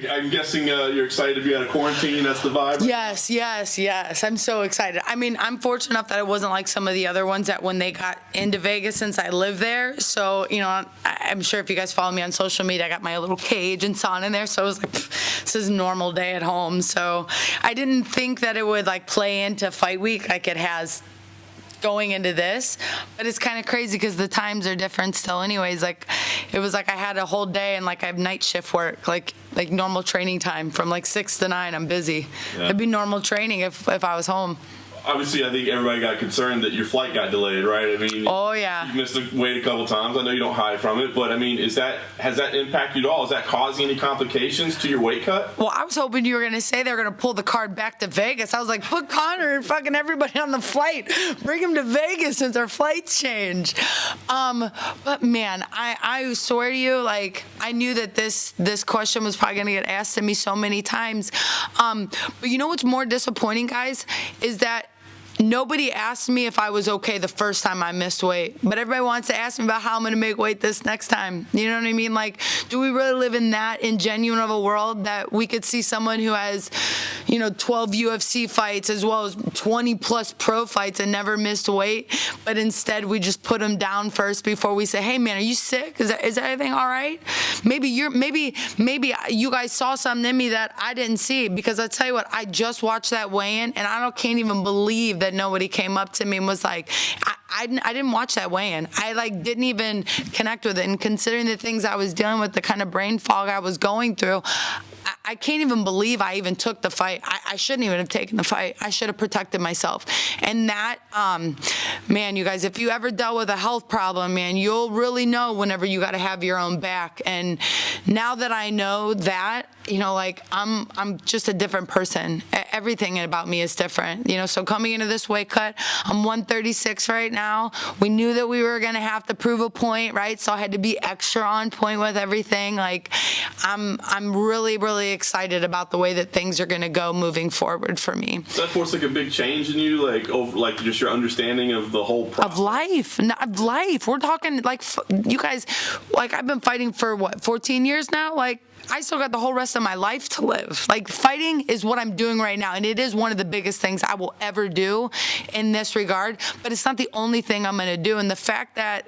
I'm guessing you're excited to be out of quarantine. That's the vibe. Yes. I'm so excited. I mean, I'm fortunate enough that it wasn't like some of the other ones that when they got into Vegas, since I live there. So, I'm sure if you guys follow me on social media, I got my little cage and sauna in there. So it was like, this is a normal day at home. So I didn't think that it would like play into fight week like it has going into this, but it's kind of crazy because the times are different still anyways. Like it was like I had a whole day and like I have night shift work, like normal training time from like 6 to 9. I'm busy. It'd be normal training if I was home. Obviously, I think everybody got concerned that your flight got delayed, right? I mean, oh yeah, you missed the wait a couple times. I know you don't hide from it, but I mean, has that impacted you at all? Is that causing any complications to your weight cut? Well, I was hoping you were gonna say they were gonna pull the card back to Vegas. I was like, put Connor and fucking everybody on the flight, bring him to Vegas since our flights change. But man, I swear to you, like I knew that this question was probably gonna get asked to me so many times. But you know what's more disappointing, guys, is that nobody asked me if I was okay the first time I missed weight, but everybody wants to ask me about how I'm going to make weight this next time. You know what I mean? Like, do we really live in that ingenuine of a world that we could see someone who has, 12 UFC fights as well as 20 plus pro fights and never missed weight, but instead we just put them down first before we say, hey man, are you sick? Is everything all right? Maybe you guys saw something in me that I didn't see, because I'll tell you what, I just watched that weigh-in and I can't even believe that nobody came up to me and was like, I didn't watch that weigh-in. I didn't even connect with it. And considering the things I was dealing with, the kind of brain fog I was going through, I can't even believe I even took the fight. I shouldn't even have taken the fight. I should have protected myself. And that, man, you guys, if you ever dealt with a health problem, man, you'll really know whenever you got to have your own back. And now that I know that, I'm just a different person. Everything about me is different. So coming into this weight cut, I'm 136 right now. We knew that we were going to have to prove a point, right? So I had to be extra on point with everything. I'm really, really excited about the way that things are going to go moving forward for me. Does that force a big change in you, just your understanding of the whole process? Of life. We're talking you guys, I've been fighting for 14 years now? I still got the whole rest of my life to live. Fighting is what I'm doing right now, and it is one of the biggest things I will ever do in this regard, but it's not the only thing I'm going to do. And the fact that,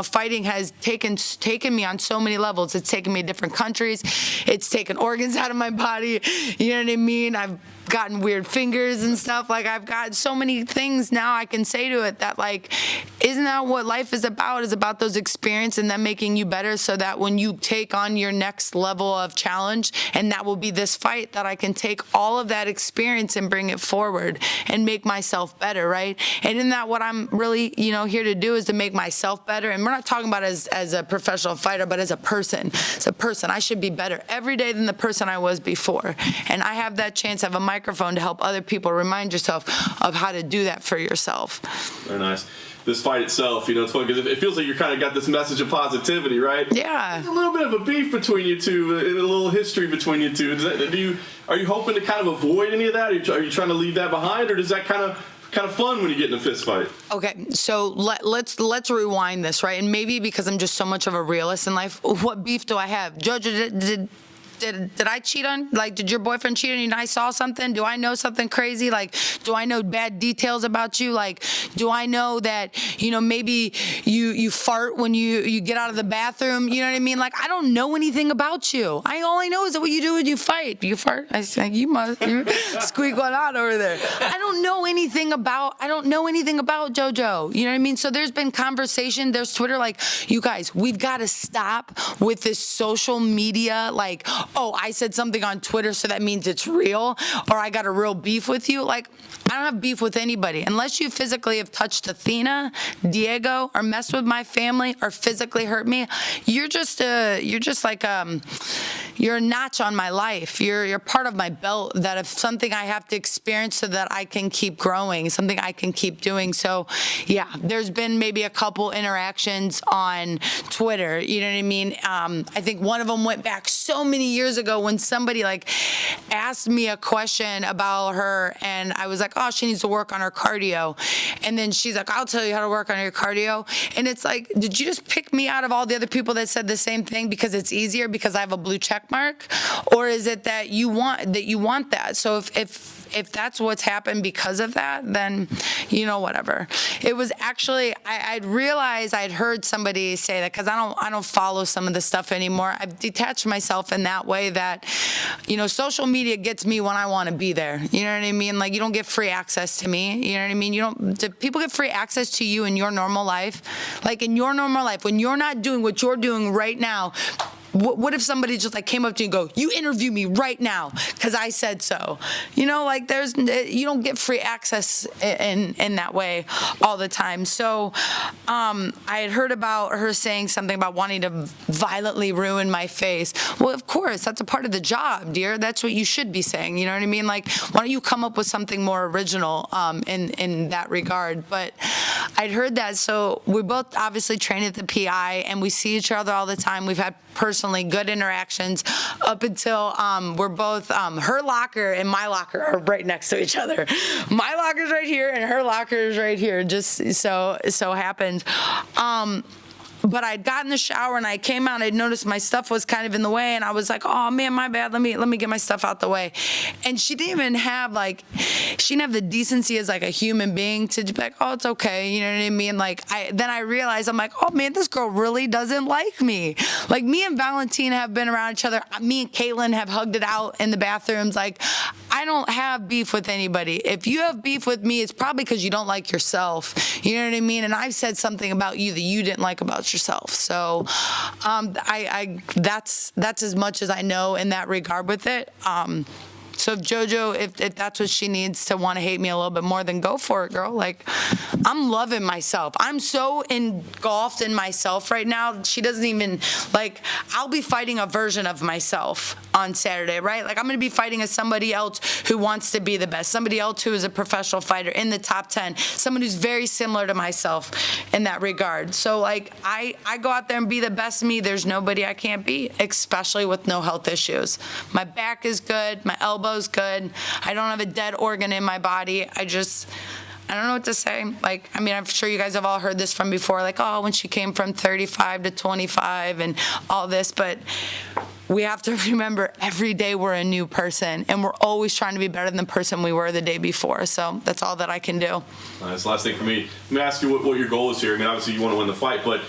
fighting has taken me on so many levels. It's taken me to different countries. It's taken organs out of my body. You know what I mean? I've gotten weird fingers and stuff. I've got so many things now I can say to it that, isn't that what life is about? Is about those experiences and them making you better, so that when you take on your next level of challenge, and that will be this fight, that I can take all of that experience and bring it forward and make myself better, right? And isn't that what I'm really, here to do, is to make myself better? And we're not talking about as a professional fighter, but as a person. As a person, I should be better every day than the person I was before. And I have that chance. I have a microphone to help other people. Remind yourself of how to do that for yourself. Very nice. This fight itself, it's funny because it feels like you kind of got this message of positivity, right? Yeah. There's a little bit of a beef between you two, and a little history between you two. Are you hoping to kind of avoid any of that? Are you trying to leave that behind, or does that kind of fun when you get in a fist fight? Okay, so let's rewind this, right? And maybe because I'm just so much of a realist in life, what beef do I have? Jojo, did I cheat on, did your boyfriend cheat on you and I saw something? Do I know something crazy? Do I know bad details about you? Do I know that, maybe you fart when you get out of the bathroom? You know what I mean? I don't know anything about you. All I know is that what you do when you fight. You fart? I think you squeak one out over there. I don't know anything about JoJo. You know what I mean? So there's been conversation, there's Twitter, you guys, we've got to stop with this social media, oh, I said something on Twitter, so that means it's real, or I got a real beef with you. I don't have beef with anybody. Unless you physically have touched Athena, Diego, or messed with my family, or physically hurt me, you're a notch on my life. You're part of my belt, that if something I have to experience so that I can keep growing, something I can keep doing. So, yeah, there's been maybe a couple interactions on Twitter, you know what I mean? I think one of them went back so many years years ago when somebody like asked me a question about her, and I was like, oh, she needs to work on her cardio. And then she's like, I'll tell you how to work on your cardio. And it's like, did you just pick me out of all the other people that said the same thing because it's easier because I have a blue check mark? Or is it that you want that? So if that's what's happened because of that, then, whatever. It was actually, I'd realized I'd heard somebody say that, because I don't follow some of the stuff anymore. I've detached myself in that way that, social media gets me when I want to be there. You know what I mean? Like, you don't get free access to me. You know what I mean? Do people get free access to you in your normal life? Like, in your normal life, when you're not doing what you're doing right now, what if somebody just like came up to you and go, you interview me right now because I said so? You don't get free access in that way all the time. So I had heard about her saying something about wanting to violently ruin my face. Well, of course, that's a part of the job, dear. That's what you should be saying. You know what I mean? Like, why don't you come up with something more original in that regard? But I'd heard that. So we both obviously train at the PI, and we see each other all the time. We've had personally good interactions up until we're both her locker and my locker are right next to each other. My locker's right here and her locker is right here. Just so happened. But I'd gotten in the shower and I came out and I'd noticed my stuff was kind of in the way, and I was like, oh man, my bad. Let me get my stuff out the way. And she didn't even have the decency as like a human being to be like, oh, it's okay. You know what I mean? Like, then I realized, I'm like, oh man, this girl really doesn't like me. Like, me and Valentina have been around each other. Me and Caitlin have hugged it out in the bathrooms. Like, I don't have beef with anybody. If you have beef with me, it's probably because you don't like yourself. You know what I mean? And I've said something about you that you didn't like about yourself. So that's as much as I know in that regard with it. So if JoJo, if that's what she needs to want to hate me a little bit more, then go for it, girl. Like, I'm loving myself. I'm so engulfed in myself right now. She doesn't even, like, I'll be fighting a version of myself on Saturday, right? Like, I'm going to be fighting as somebody else who wants to be the best, somebody else who is a professional fighter in the top 10, someone who's very similar to myself in that regard. So, like, I go out there and be the best me. There's nobody I can't beat, especially with no health issues. My back is good. My elbow's good. I don't have a dead organ in my body. I don't know what to say. Like, I mean, I'm sure you guys have all heard this from before, like, oh, when she came from 35 to 25 and all this, but we have to remember every day we're a new person, and we're always trying to be better than the person we were the day before. So that's all that I can do. That's the last thing for me. Let me ask you what your goal is here. I mean, obviously you want to win the fight, but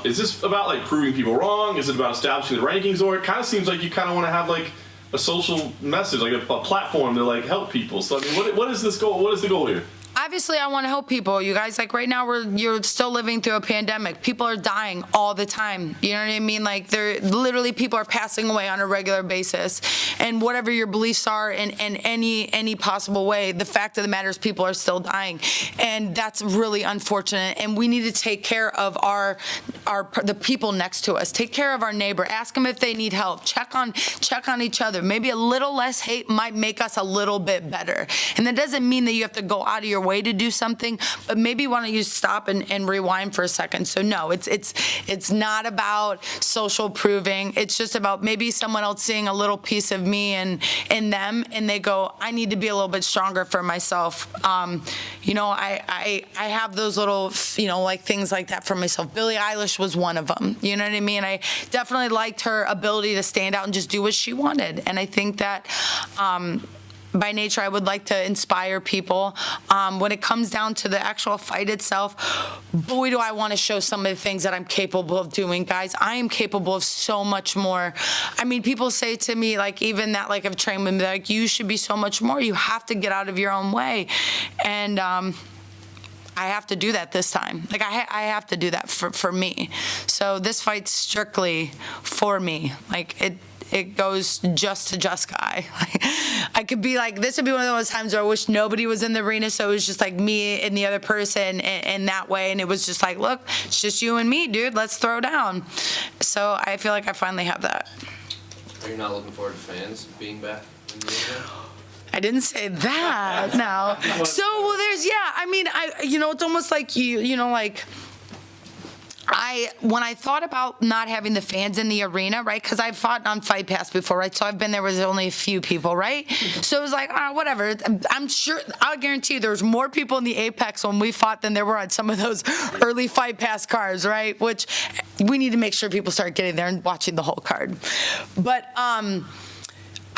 is this about like proving people wrong? Is it about establishing the rankings? Or it kind of seems like you kind of want to have like a social message, like a platform to like help people. So I mean, what is this goal? What is the goal here? Obviously, I want to help people. You guys, like right now, you're still living through a pandemic. People are dying all the time. You know what I mean? Like, people are passing away on a regular basis. And whatever your beliefs are in any possible way, the fact of the matter is people are still dying. And that's really unfortunate. And we need to take care of the people next to us. Take care of our neighbor. Ask them if they need help. Check on each other. Maybe a little less hate might make us a little bit better. And that doesn't mean that you have to go out of your way to do something, but maybe why don't you stop and rewind for a second? So no, it's not about social proving. It's just about maybe someone else seeing a little piece of me in them, and they go, I need to be a little bit stronger for myself. I have those little, like things like that for myself. Billie Eilish was one of them. You know what I mean? I definitely liked her ability to stand out and just do what she wanted. And I think that, by nature, I would like to inspire people. When it comes down to the actual fight itself, boy, do I want to show some of the things that I'm capable of doing, guys. I am capable of so much more. I mean, people say to me, like, even that, like, I've trained with me, like, you should be so much more. You have to get out of your own way. And I have to do that this time. Like, I have to do that for me. So this fight's strictly for me. Like, it goes just to Jessica. I could be like, this would be one of those times where I wish nobody was in the arena, so it was just like me and the other person in that way, and it was just like, look, it's just you and me, dude, let's throw down. So I feel like I finally have that. Are you not looking forward to fans being back in the arena? I didn't say that, no. So, well, it's almost like like, when I thought about not having the fans in the arena, right? Because I've fought on Fight Pass before, right? So I've been there with only a few people, right? So it was like, whatever. I'm sure, I'll guarantee you there was more people in the Apex when we fought than there were on some of those early Fight Pass cards, right? Which we need to make sure people start getting there and watching the whole card. But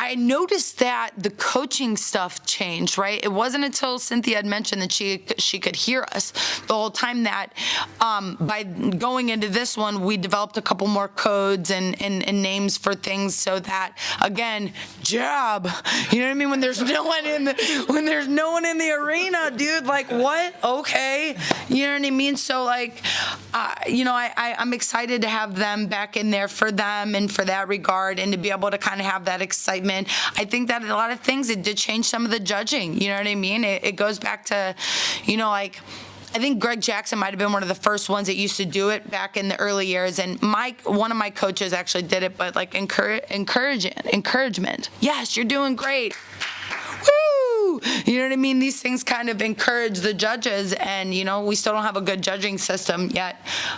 I noticed that the coaching stuff changed, right? It wasn't until Cynthia had mentioned that she could hear us the whole time that by going into this one, we developed a couple more codes and names for things so that, again, jab. You know what I mean? When there's no one in the arena, dude, like what? Okay. You know what I mean? So like, I'm excited to have them back in there for them and for that regard and to be able to kind of have that excitement. I think that a lot of things, it did change some of the judging. You know what I mean? It goes back to, like, I think Greg Jackson might have been one of the first ones that used to do it back in the early years. And one of my coaches actually did it, but like encouragement. Yes, you're doing great. Woo! You know what I mean? These things kind of encourage the judges, and we still don't have a good judging system yet.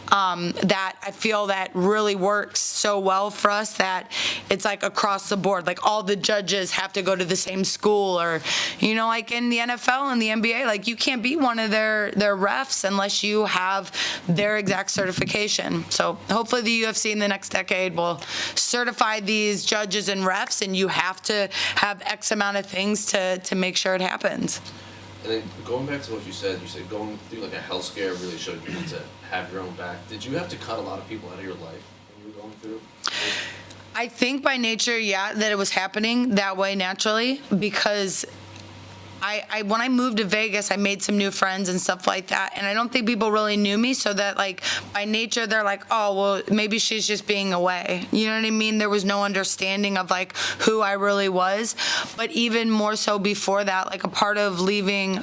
That I feel that really works so well for us that it's like across the board. Like all the judges have to go to the same school, or like in the NFL and the NBA, like you can't be one of their refs unless you have their exact certification. So hopefully the UFC in the next decade will certify these judges and refs, and you have to have X amount of things to make sure it happens. And then going back to what you said going through like a health scare really showed you need to have your own back. Did you have to cut a lot of people out of your life when you were going through? I think by nature, yeah, that it was happening that way naturally, because I when I moved to Vegas, I made some new friends and stuff like that, and I don't think people really knew me, so that like by nature they're like, oh well, maybe she's just being away. You know what I mean? There was no understanding of like who I really was. But even more so before that, like a part of leaving,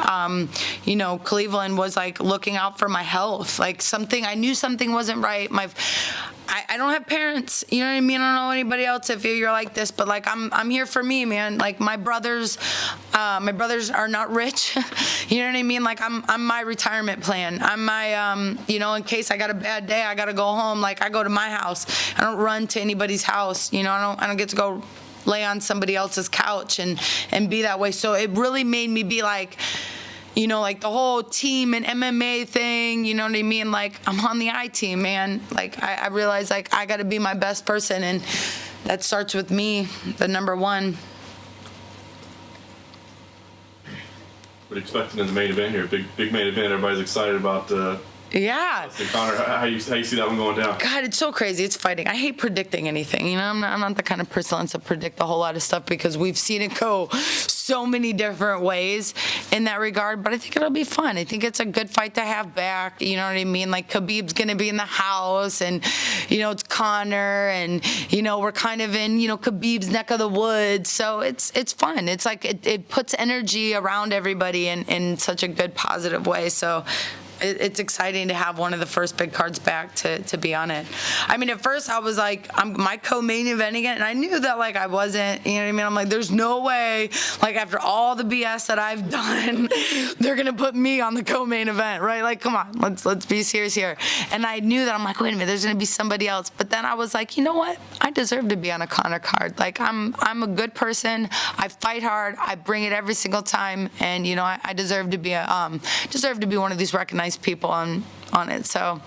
Cleveland was like looking out for my health. Like I knew something wasn't right. I don't have parents, you know what I mean? I don't know anybody else if you're like this, but like I'm here for me, man. Like my brothers are not rich, you know what I mean? Like I'm my retirement plan. I'm my in case I got a bad day, I gotta go home. Like I go to my house. I don't run to anybody's house. I don't get to go lay on somebody else's couch and be that way. So it really made me be like, like the whole team and MMA thing, you know what I mean? Like, I'm on the I team, man. Like, I realize, like, I got to be my best person, and that starts with me, the number one. What are you expecting in the main event here? Big main event. Everybody's excited about Yeah. Connor, how you see that one going down? God, it's so crazy. It's fighting. I hate predicting anything. I'm not the kind of person that wants to predict a whole lot of stuff because we've seen it go so many different ways in that regard. But I think it'll be fun. I think it's a good fight to have back. You know what I mean? Like Khabib's going to be in the house, and, it's Connor, and, we're kind of in, Khabib's neck of the woods. So it's fun. It's like it puts energy around everybody in such a good, positive way. So it's exciting to have one of the first big cards back to be on it. I mean, at first I was like, I'm my co-main event again, and I knew that like I wasn't, you know what I mean? I'm like, there's no way, like after all the BS that I've done, they're gonna put me on the co-main event, right? Like, come on, let's be serious here. And I knew that. I'm like, wait a minute, there's gonna be somebody else. But then I was like, you know what? I deserve to be on a Connor card. Like, I'm a good person. I fight hard. I bring it every single time, and I deserve to be one of these recognized people on it. So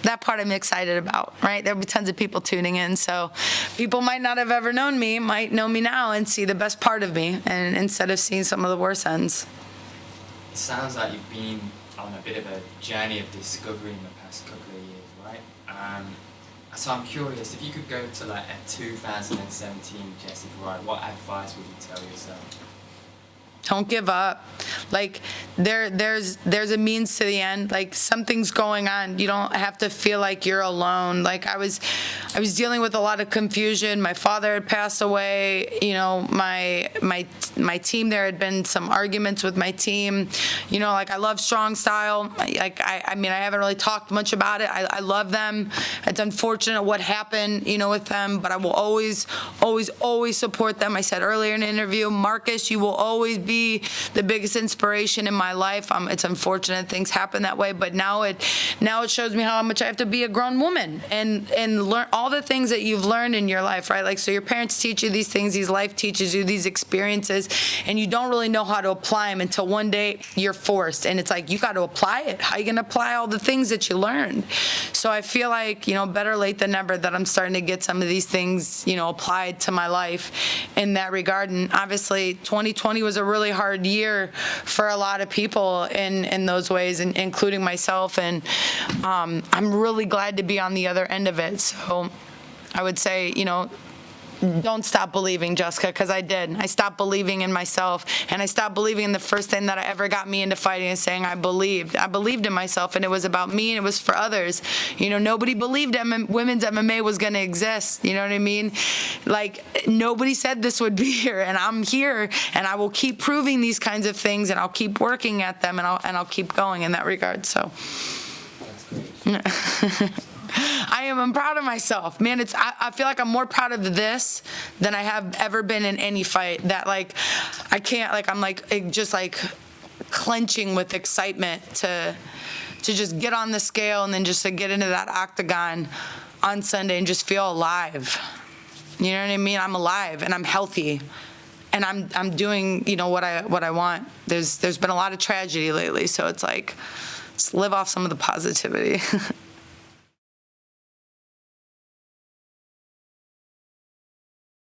that part I'm excited about, right? There'll be tons of people tuning in, so people might not have ever known me, might know me now and see the best part of me, and instead of seeing some of the worst ends. It sounds like you've been on a bit of a journey of discovery in the past couple of years, right? So I'm curious, if you could go to like a 2017 Jessie Wright, what advice would you tell yourself? Don't give up. Like there's a means to the end. Like something's going on. You don't have to feel like you're alone. Like I was I was dealing with a lot of confusion. My father had passed away. You know, my team, there had been some arguments with my team. You know, like I love Strong Style. I mean, I haven't really talked much about it. I love them. It's unfortunate what happened, you know, with them, but I will always support them. I said earlier in an interview, Marcus, you will always be the biggest inspiration in my life. It's unfortunate things happen that way, but now it shows me how much I have to be a grown woman and learn all the things that you've learned in your life, right? Like, so your parents teach you these things, these life teaches you these experiences, and you don't really know how to apply them until one day you're forced, and it's like, you got to apply it. How are you going to apply all the things that you learned? So I feel like, you know, better late than never that I'm starting to get some of these things, you know, applied to my life in that regard. And obviously 2020 was a really hard year for a lot of people in those ways, and including myself, and I'm really glad to be on the other end of it. So I would say, you know, don't stop believing, Jessica, because I did. I stopped believing in myself, and I stopped believing in the first thing that I ever got me into fighting, and saying I believed in myself, and it was about me and it was for others. You know, nobody believed women's MMA was going to exist. You know what I mean? Like, nobody said this would be here, and I'm here, and I will keep proving these kinds of things, and I'll keep working at them, and I'll keep going in that regard. So. That's great. I'm proud of myself, man. I feel like I'm more proud of this than I have ever been in any fight. That, like, I can't, like, I'm like just like clenching with excitement to just get on the scale, and then just to get into that octagon on Sunday and just feel alive. You know what I mean? I'm alive and I'm healthy, and I'm doing, you know, what I want. There's been a lot of tragedy lately, so it's like, let's live off some of the positivity.